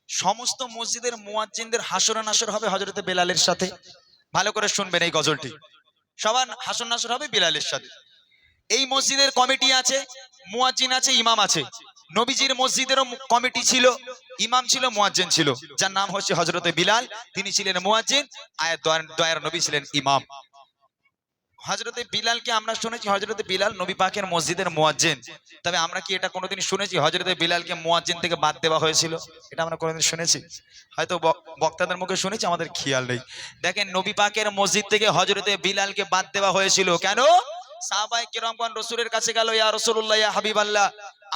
সমস্ত মসজিদের মুয়াজ্জিনদের হাসর নাসর হবে হযরতে বেলালের সাথে। ভালো করে শুনবেন এই গজলটি, সবার হাসর নাসর হবে বেলালের সাথে। এই মসজিদের কমিটি আছে, মুয়াজ্জিন আছে, ইমাম আছে। নবীজির মসজিদেরও কমিটি ছিল, ইমাম ছিল, মুয়াজ্জিন ছিল, যার নাম হচ্ছে হযরতে বিলাল। তিনি ছিলেন মুয়াজ্জিন, আর দয়ার নবী ছিলেন ইমাম। হযরতে বিলালকে আমরা শুনেছি হযরতে বিলাল নবী পাকের মসজিদের মুয়াজ্জিন। তবে আমরা কি এটা কোনোদিন শুনেছি হযরতে বিলালকে মুয়াজ্জিন থেকে বাদ দেওয়া হয়েছিল? এটা আমরা কোনোদিন শুনেছি? হয়তো বক্তাদের মুখে শুনেছি, আমাদের খেয়াল নেই। দেখেন, নবী পাকের মসজিদ থেকে হযরতে বিলালকে বাদ দেওয়া হয়েছিল কেন? সাহাবায়ে কেরামগণ রাসূলের কাছে গেল, ইয়া রাসূলুল্লাহ, ইয়া হাবিবাল্লাহ,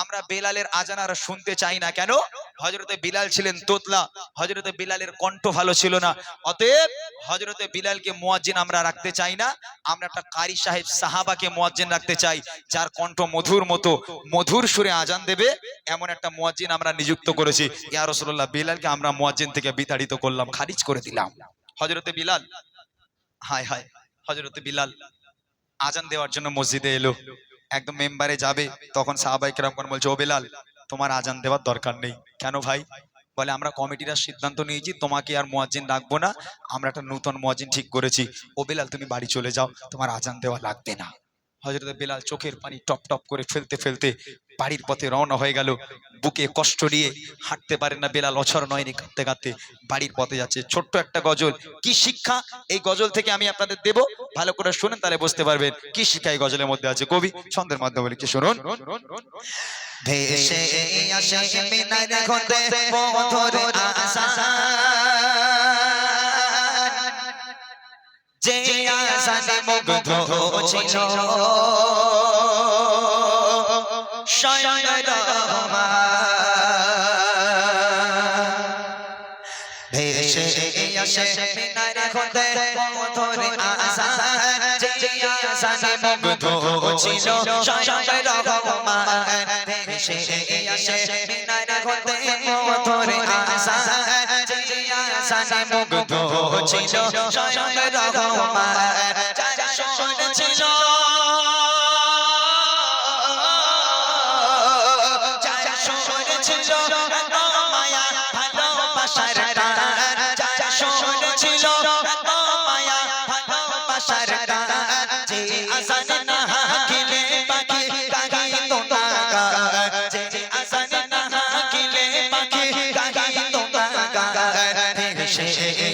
আমরা বেলালের আজান আর শুনতে চাই না। কেন? হযরতে বিলাল ছিলেন তোতলা, হযরতে বিলালের কণ্ঠ ভালো ছিল না। অতএব হযরতে বিলালকে মুয়াজ্জিন আমরা রাখতে চাই না, আমরা একটা কারি সাহেব সাহাবাকে মুয়াজ্জিন রাখতে চাই, যার কণ্ঠ মধুর মতো মধুর সুরে আজান দেবে, এমন একটা মুয়াজ্জিন আমরা নিযুক্ত করেছি। ইয়া রাসূলুল্লাহ, বিলালকে আমরা মুয়াজ্জিন থেকে বিতাড়িত করলাম, খারিজ করে দিলাম। হযরতে বিলাল, হায় হায়, হযরতে বিলাল আজান দেওয়ার জন্য মসজিদে এলো, একদম মেম্বারে যাবে, তখন সাহাবায়ে কেরামগণ বলছে, ও বেলাল, তোমার আজান দেওয়ার দরকার নেই। কেন ভাই? বলে, আমরা কমিটিরা সিদ্ধান্ত নিয়েছি তোমাকে আর মুয়াজ্জিন রাখবো না, আমরা একটা নতুন মুয়াজ্জিন ঠিক করেছি। ও বেলাল, তুমি বাড়ি চলে যাও, তোমার আজান দেওয়া লাগবে না। হযরত বেলাল চোখের পানি টপ টপ করে ফেলতে ফেলতে বাড়ির পথে রওনা হয়ে গেল। বুকে কষ্ট নিয়ে হাঁটতে পারে না বেলাল, অছর নয়নি কাঁদতে কাঁদতে বাড়ির পথে যাচ্ছে। ছোট্ট একটা গজল, কি শিক্ষা এই গজল থেকে আমি আপনাদের দেব, ভালো করে শুনেন, তাহলে বুঝতে পারবেন কি শিক্ষা এই গজলের মধ্যে আছে। কবি ছন্দের মাধ্যমে লিখছে, শুনুন। ভেসে আসে মিনার হতে মধুর আসান, যে আসানে মুগ্ধ ছিল স্বয়ং রহমান। ভেসে আসে মিনার হতে মধুর আসান, যে আসানে মুগ্ধ ছিল স্বয়ং রহমান। ভেসে আসে মিনার হতে মধুর আসান, যে আসানে মুগ্ধ ছিল স্বয়ং রহমান। যার সুর ছিল, যার সুর ছিল মায়া ভালোবাসার টান, যার সুর ছিল মায়া ভালোবাসার টান। যে আসানে না হাকিলে পাখি গাহিত না গান, যে আসানে না হাকিলে পাখি গাহিত না গান। ভেসে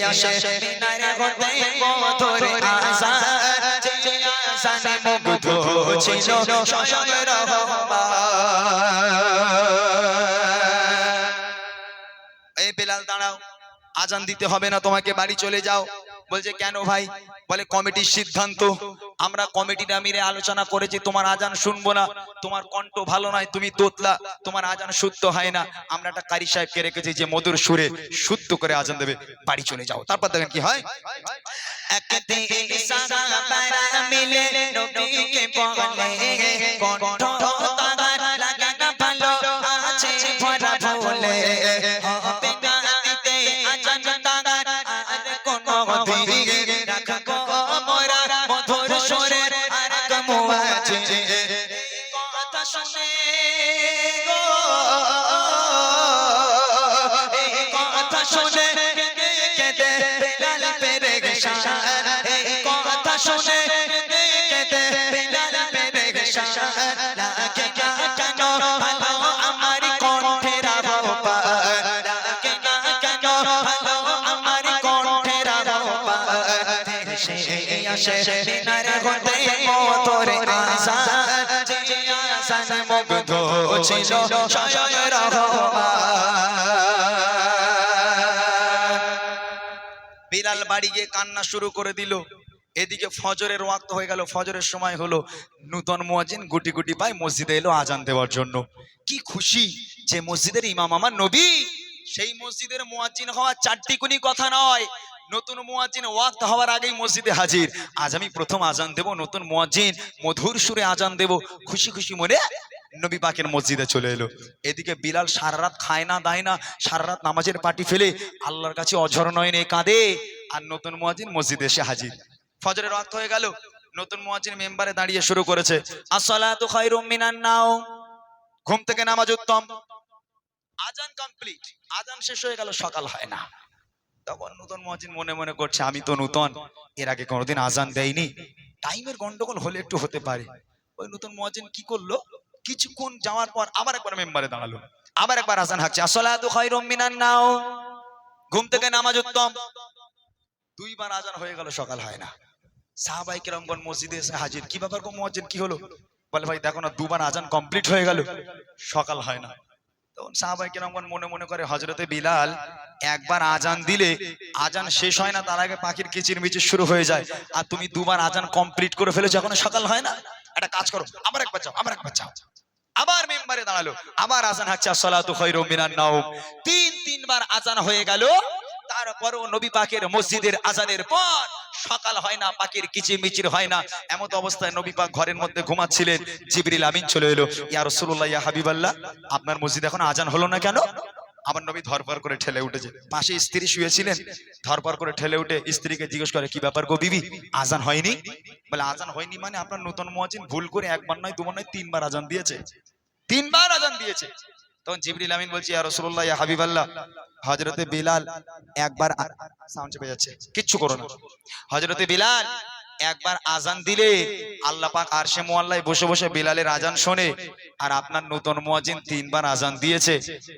আসে মিনার হতে মধুর আসান, যে আসানে মুগ্ধ ছিল স্বয়ং রহমান। এই বেলাল, দাঁড়াও, আজান দিতে হবে না তোমাকে, বাড়ি চলে যাও। বলছে, কেন ভাই? বলে, কমিটির সিদ্ধান্ত, আমরা কমিটিটা মিলে আলোচনা করেছি, তোমার আজান শুনবো না, তোমার কণ্ঠ ভালো নয়, তুমি তোতলা, তোমার আজান শুদ্ধ হয় না। আমরা একটা কারি সাহেবকে রেখেছি যে মধুর সুরে শুদ্ধ করে আজান দেবে, বাড়ি চলে যাও। তারপর দেখেন কি হয়। একদিন সাহাবারা মিলে নবীকে বলে, কণ্ঠ তার লাগে না ভালো, আছে ভরা ভুলে, হবে না দিতে আজান তার আর কোনো দিন, রাখবো মোরা মধুর সুরে আর মুয়াজ্জিন। কথা শুনে গো, এই কথা শুনে কেঁদে বেলাল পেরেশান, এই কথা শুনে কেঁদে বেলাল পেরেশান। লাগে না কেন ভালো আমার কণ্ঠের আহ্বান, লাগে না কেন ভালো আমার কণ্ঠের আহ্বান। ভেসে আসে মিনার হতে মধুর আসান, যে আসানে মুগ্ধ ছিল স্বয়ং রহমান। বিলাল বাড়ি গিয়ে কান্না শুরু করে দিল। এদিকে ফজরের ওয়াক্ত হয়ে গেল, ফজরের সময় হলো। নূতন মুয়াজ্জিন গুটি গুটি পায় মসজিদে এলো আজান দেওয়ার জন্য। কি খুশি যে মসজিদের ইমাম আমার নবী, সেই মসজিদের মুয়াজ্জিন হওয়া চারটিকুনি কথা নয়। নতুন মুয়াজ্জিন ওয়াক্ত হওয়ার আগেই মসজিদে হাজির। আজ আমি প্রথম আজান দেব, নতুন মুয়াজ্জিন মধুর সুরে আজান দেব। খুশি খুশি মনে নবী পাকের মসজিদে চলে এলো। এদিকে বিলাল সারা রাত খায় না দায় না, সারা রাত নামাজের পাটি ফেলে আল্লাহর কাছে অঝর নয়নে কাঁদে। আর নতুন মুয়াজ্জিন মসজিদে এসে হাজির। ফজরের ওয়াক্ত হয়ে গেল, নতুন মুয়াজ্জিন মেম্বারে দাঁড়িয়ে শুরু করেছে, আসসালাতু খায়রুম মিনান নাওম, ঘুম থেকে নামাজ উত্তম। আজান কমপ্লিট, আজান শেষ হয়ে গেল, সকাল হয় না। তখন নতুন মুয়াজ্জিন মনে মনে করছে আমি তো নতুন, এর আগে কোনোদিন আজান দেয়নি, টাইমের গন্ডগোল হলে একটু হতে পারে। ওই নতুন মুয়াজ্জিন কি করলো, কিছুক্ষণ যাওয়ার পর আবার একবার মেম্বারে দাঁড়ালো, আবার একবার আজান হাঁকছে, আসসালাতু খায়রুম মিনান নাওম, ঘুম থেকে নামাজ উত্তম। দুইবার আজান হয়ে গেল, সকাল হয় না। সাহাবাই কেরামগণ মসজিদে এসে হাজির, কি ব্যাপার গো মুয়াজ্জিন, কি হলো? বলে ভাই দেখো না, দুবার আজান কমপ্লিট হয়ে গেল, সকাল হয় না। তখন সাহাবাই কেরামগণ মনে মনে করে হযরতে বিলাল একবার আজান দিলে আজান শেষ হয় না, তার আগে পাখির কিচিরমিচির শুরু হয়ে যায়, আর তুমি দুবার আজান কমপ্লিট করে ফেলেছো, এখনো সকাল হয় না। একটা কাজ করো, আবার একবার যাও, আবার একবার যাও। আবার মেম্বারে দাঁড়ালো, আবার আজান হাঁকছে, আসসালাতু খায়রুম মিনান নাওম। তিনবার আজান হয়ে গেল, তারপরও নবী পাকের মসজিদের আজানের পর সকাল হয় না, পাখির কিচিরমিচির হয় না। এমত অবস্থায় নবী পাক ঘরের মধ্যে ঘুমাচ্ছিলেন, জিবরিল আমিন চলে এলো, ইয়া রাসূলুল্লাহ, ইয়া হাবিবাল্লাহ, আপনার মসজিদে এখন আজান হলো না কেন? আমার নবী ধরপর করে ঠেলে উঠেছে, পাশে স্ত্রী শুয়েছিলেন, ধরপর করে ঠেলে উঠে স্ত্রীকে জিজ্ঞেস করে, কি ব্যাপার গো বিবি, আজান হয়নি? বলে আজান হয়নি মানে আপনার নতুন মুয়াজ্জিন ভুল করে একবার নয় দুবার নয় তিনবার আজান দিয়েছে, তিনবার আজান দিয়েছে। তখন জিবরিল আমিন বলছে, ইয়া রাসূলুল্লাহ, ইয়া হাবিবাল্লাহ, হযরতে বিলাল একবার সাউন্ড চেপে যাচ্ছে, কিচ্ছু করো না, হযরতে বিলাল একবার আজান দিলে আল্লাহ পাক আরশে মুআল্লায় বসে বসে বিলালের আজান শোনে, আর আপনার নতুন মুয়াজ্জিন তিনবার আজান দিয়েছে,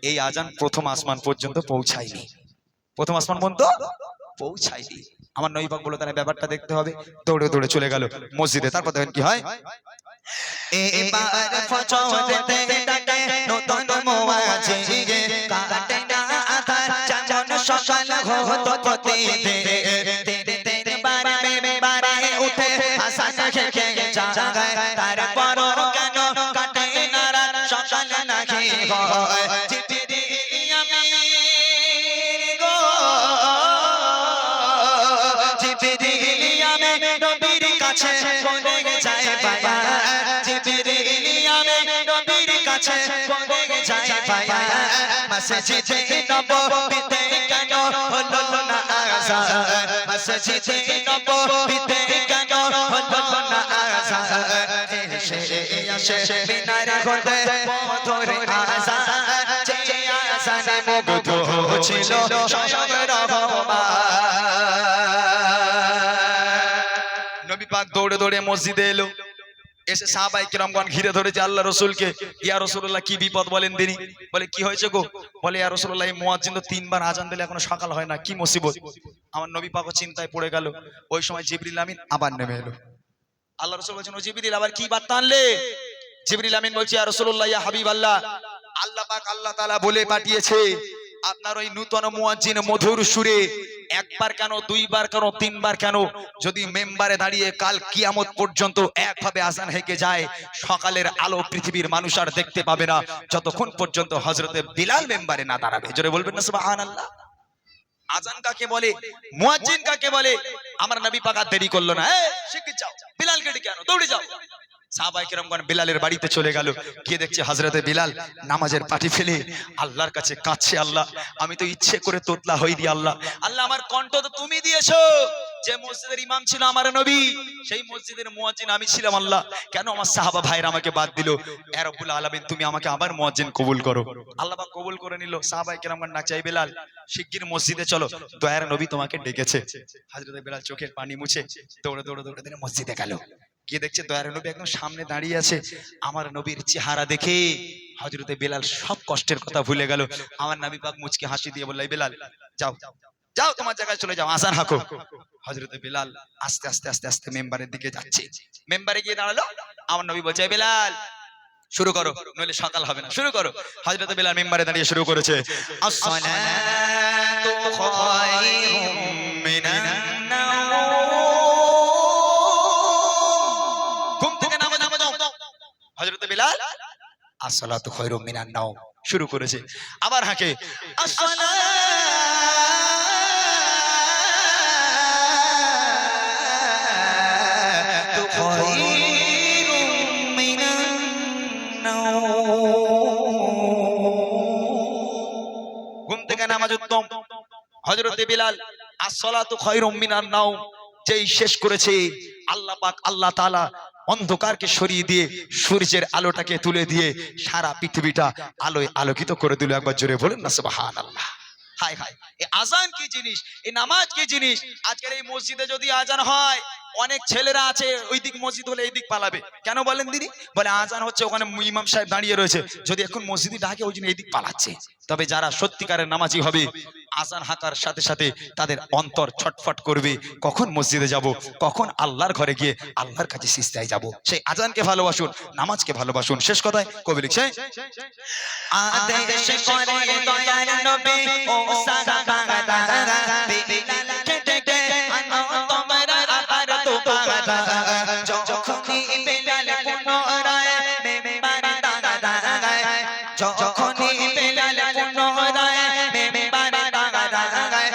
এই আজান প্রথম আসমান পর্যন্ত পৌঁছায়নি, প্রথম আসমান পর্যন্ত পৌঁছায়নি। আমার নবী পাক বলল তাহলে ব্যাপারটা দেখতে হবে, দৌড়ে দৌড়ে চলে গেল মসজিদে। তারপর দেখেন কি হয়, এবার ফজরেতে ডাকে নতুন মুয়াজ্জিন, কাটে না আধার যেমন সকাল হতো প্রতিদিন, বারে বারে উঠে হাসান খেকে জাগায়, তারপরও কেন কাটে না রাত, সকাল নাকি হয় জিবরিল আমিন গো, জিবরিল আমিন নবীর কাছে বলে যায় বাবা, জিবরিল আমিন নবীর কাছে বলে যায় বাবা, মসজিদে নববীতে কেন হলো না আযান, মসজিদে নববীতে কেন হলো না আযান, এসে আসে মিনার হতে মধুর আযান, যে আযানে মুগ্ধ ছিল স্বয়ং রহমান। নবী পাক দৌড়ে দৌড়ে মসজিদে এলো, এসে সাহাবায়ে কেরামগণ ঘিরে ধরেছে আল্লাহ রাসূলকে, ইয়া রাসূলুল্লাহ কি বিপদ বলেন তিনি। বলে কি হয়েছে গো? বলে ইয়া রাসূলুল্লাহ এই মুয়াজ্জিন তো তিনবার আজান দিলে এখনো সকাল হয় না, কি মুসিবত। আমার নবী পাক চিন্তায় পড়ে গেল। ওই সময় জিবরিল আমিন আবার নেমে এলো। আল্লাহ রাসূল বলেছেন, ও জিবরিল আবার কি বার্তা আনলে? জিবরিল আমিন বলছে, ইয়া রাসূলুল্লাহ, ইয়া হাবিবাল্লাহ, আল্লাহ পাক আল্লাহ তাআলা বলে পাঠিয়েছে আপনার ওই নূতন মুয়াজ্জিন মধুর সুরে একবার কেন দুইবার কেন তিনবার কেন যদি মেম্বারে দাঁড়িয়ে কাল কিয়ামত পর্যন্ত একভাবে আজান হেঁকে যায়, সকালের আলো পৃথিবীর মানুষ আর দেখতে পাবে না যতক্ষণ পর্যন্ত হযরতে বিলাল মেম্বারে না দাঁড়াবে। জোরে বলবেন না সুবহানাল্লাহ। আজান কাকে বলে, মুয়াজ্জিন কাকে বলে? আমার নবী পাক আর দেরি করলো না, এই শিগগির যাও, বিলালকে ডেকে আনো, দৌড়ে যাও। সাহাবায়ে কেরামগণ বিলালের বাড়িতে চলে গেল, গিয়ে দেখছে হযরতে বিলাল নামাজের পাটি ফেলে আল্লাহর কাছে কাঁদছে, আল্লাহ আমি তো ইচ্ছে করে তোতলা হইনি, আল্লাহ আল্লাহ আমার কণ্ঠ তো তুমি দিয়েছো, যে মসজিদের ইমাম ছিল আমার নবী, সেই মসজিদের মুয়াজ্জিন আমি ছিলাম, আল্লাহ কেন আমার সাহাবা ভাইরা আমাকে বাদ দিল, ইয়া রাব্বুল আলামিন তুমি আমাকে আবার মুয়াজ্জিন কবুল করো। আল্লাহ পাক কবুল করে নিল। সাহাবায়ে কেরামগণ না চাই বিলাল শিগগির মসজিদে চলো, দয়ার নবী তোমাকে ডেকেছে। হযরতে বিলাল চোখের পানি মুছে দৌড়ে দৌড়ে দৌড়ে দৌড়ে মসজিদে গেল, গিয়ে দেখছে দয়ার নবী একদম সামনে দাঁড়িয়ে আছে। আমার নবীর চেহারা দেখে হযরতে বিলাল সব কষ্টের কথা ভুলে গেল। আমার নবী পাক মুচকে হাসি দিয়ে বললেন, বিলাল যাও যাও তোমার জায়গায় চলে যাও, আজান হাঁকো। হযরতে বিলাল আস্তে আস্তে আস্তে আস্তে মেম্বারের দিকে যাচ্ছে, মেম্বারে গিয়ে দাঁড়ালো। আমার নবী বলছে, বিলাল শুরু করো, নইলে সকাল হবে না, শুরু করো। হযরতে বিলাল মেম্বারে দাঁড়িয়ে শুরু করেছে, আসসালাতু খায়রুম মিনান নাওম, ঘুম থেকে নামো নামো যাও। হযরতে বিলাল আসসালাতু খায়রুম মিনান নাওম শুরু করেছে, আবার হাঁকে আসসালাতু খায়রুম মিনান নাওম। ঘুম থেকে নামাজ উত্তম। হযরতে বিলাল আসসালাতু খায়রুম মিনান নাওম যেই শেষ করেছে, আল্লাহ পাক আল্লাহ তাআলা অন্ধকারকে সরিয়ে দিয়ে সূর্যের আলোটাকে তুলে দিয়ে সারা পৃথিবীটা আলোয় আলোকিত করে দিল। একবার জোরে বলুন না সুবহানাল্লাহ। হায় হায়, এই আজান কি জিনিস, এই নামাজ কি জিনিস। আজকের এই মসজিদে যদি আজান হয়, অনেক ছেলেরা আছে ওই দিক মসজিদ হলে এই দিক পালাবে। কেন বলেন দিদি? বলে আজান হচ্ছে, ওখানে ইমাম সাহেব দাঁড়িয়ে রয়েছে, যদি এখন মসজিদে ডাকে ওই জন্য এই দিক পালাচ্ছে। তবে যারা সত্যিকারের নামাজি হবে, আজান হাঁকার সাথে সাথে তাদের অন্তর ছটফট করবে, কখন মসজিদে যাব, কখন আল্লাহর ঘরে গিয়ে আল্লাহর কাছে সিজদায় যাব। সেই আজানকে ভালোবাসুন, নামাজকে ভালোবাসুন। শেষ কথায় কবি লিখছে, আদেশ করে দয়ার নবী ও সাহাবারা বিলাল ডেকে আনো তোমরা আবার তোবারা যখনই বিলাল পুনরায় মেম্বারে দাঁড়ায় যখনই বিলাল পুনরায় মেম্বারে দাঁড়ায়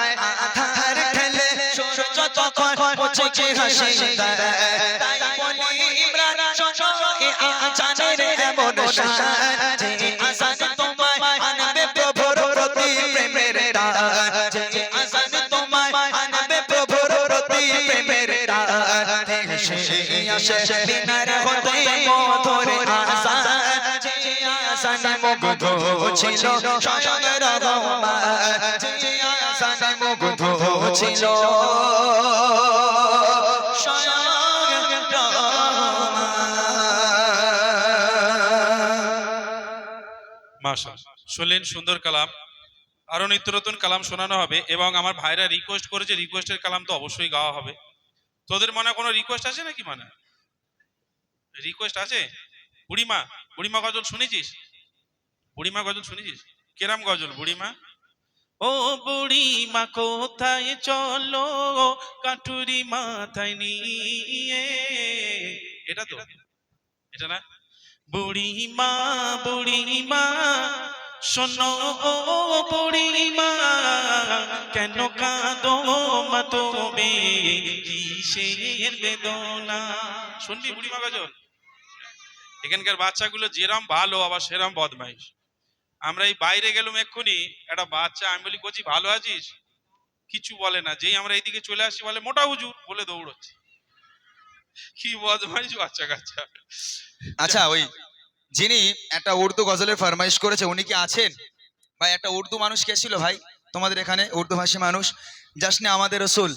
আধার ঠেলে সূর্য তখন মুছে হাসি তাই বলি ইমরান শোনো এ আজানের এমন শান যে আজান তোমায় আনবে প্রভুর প্রতি প্রেমের টান যে আজান তোমায় আনবে প্রভুর প্রতি প্রেমের টান ভেসে আসে বিনার হতে মধুর আজান যে আজান মুগ্ধ ছিল স্বয়ং রহমান যে আজান মুগ্ধ ছিল স্বয়ং মাশাআল্লাহ, শুনলেন সুন্দর কালাম। আরো নিত্য নতুন কালাম শোনানো হবে এবং আমার ভাইরা রিকোয়েস্ট করেছে, রিকোয়েস্টের কালাম তো অবশ্যই গাওয়া হবে। তোদের মনে কোনো রিকোয়েস্ট আছে নাকি? মানে রিকোয়েস্ট আছে? বুড়িমা, বুড়িমা গজল শুনেছিস? বুড়িমা গজল শুনেছিস? কেরাম গজল বুড়িমা? ও বুড়িমা কোথায় চলো কাটুরি মাথায় নিয়ে, এটা তো, এটা না? বুড়িমা বুড়িমা শোনো ও বুড়িমা, কেন কাঁদো মা তুমি, কিসের বেদনা? শুনবি বুড়িমা গজল? এখানকার বাচ্চাগুলো যেরম ভালো আবার সেরম বদমাইশ। আমরা এই বাইরে গেলাম এক্ষুনি, একটা বাচ্চা, আমি বলি কচি ভালো আছিস, কিছু বলে না। যেই আমরা এইদিকে চলে আসছি বলে মোটা হুজুর বলে দৌড়চ্ছে। কি বদমাইশ বাচ্চা কাচ্চা। আচ্ছা ওই যিনি একটা উর্দু গজলের ফরমাইশ করেছে উনি কি আছেন ভাই? একটা উর্দু মানুষ কে ছিল ভাই তোমাদের এখানে, উর্দু ভাষী মানুষ? জাসনে আমাদের রসুল,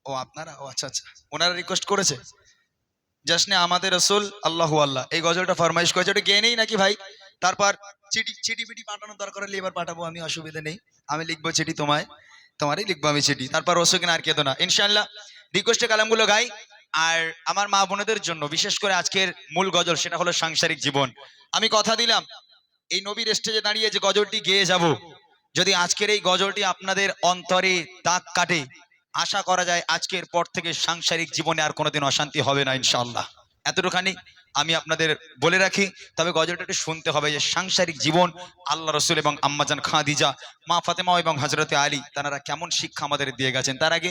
ও আপনারা? ও আচ্ছা আচ্ছা, ওনারা রিকোয়েস্ট করেছে জাসনে আমাদের রসুল আল্লাহু আল্লাহ, এই গজলটা ফরমাইশ করেছে। ওটা গেয়ে নেই নাকি ভাই? তারপর চিঠি চিঠি পিটি পাঠানোর দরকার হলে এবার পাঠাবো আমি, অসুবিধা নেই। আমি লিখবো চিঠি তোমায়, তোমারই লিখবো আমি চিঠি। তারপর রসুকিন আর কেঁদো না, ইনশাআল্লাহ রিকোয়েস্টের কালামগুলো গাই। আর আমার মা বোনেদের জন্য বিশেষ করে আজকের মূল গজল, সেটা হলো সাংসারিক জীবন। আমি কথা দিলাম এই নবীর স্টেজে দাঁড়িয়ে যে গজলটি গেয়ে যাব, যদি আজকের এই গজলটি আপনাদের অন্তরে দাগ কাটে, আশা করা যায় আজকের পর থেকে সাংসারিক জীবনে আর কোনোদিন অশান্তি হবে না ইনশাআল্লাহ। এতটুখানি আমি আপনাদের বলে রাখি। তবে গজলটা একটু শুনতে হবে যে সাংসারিক জীবন আল্লাহ রসুল এবং আম্মাজান খাদিজা, মা ফাতেমা এবং হযরতে আলী, তারা কেমন শিক্ষা আমাদের দিয়ে গেছেন। তার আগে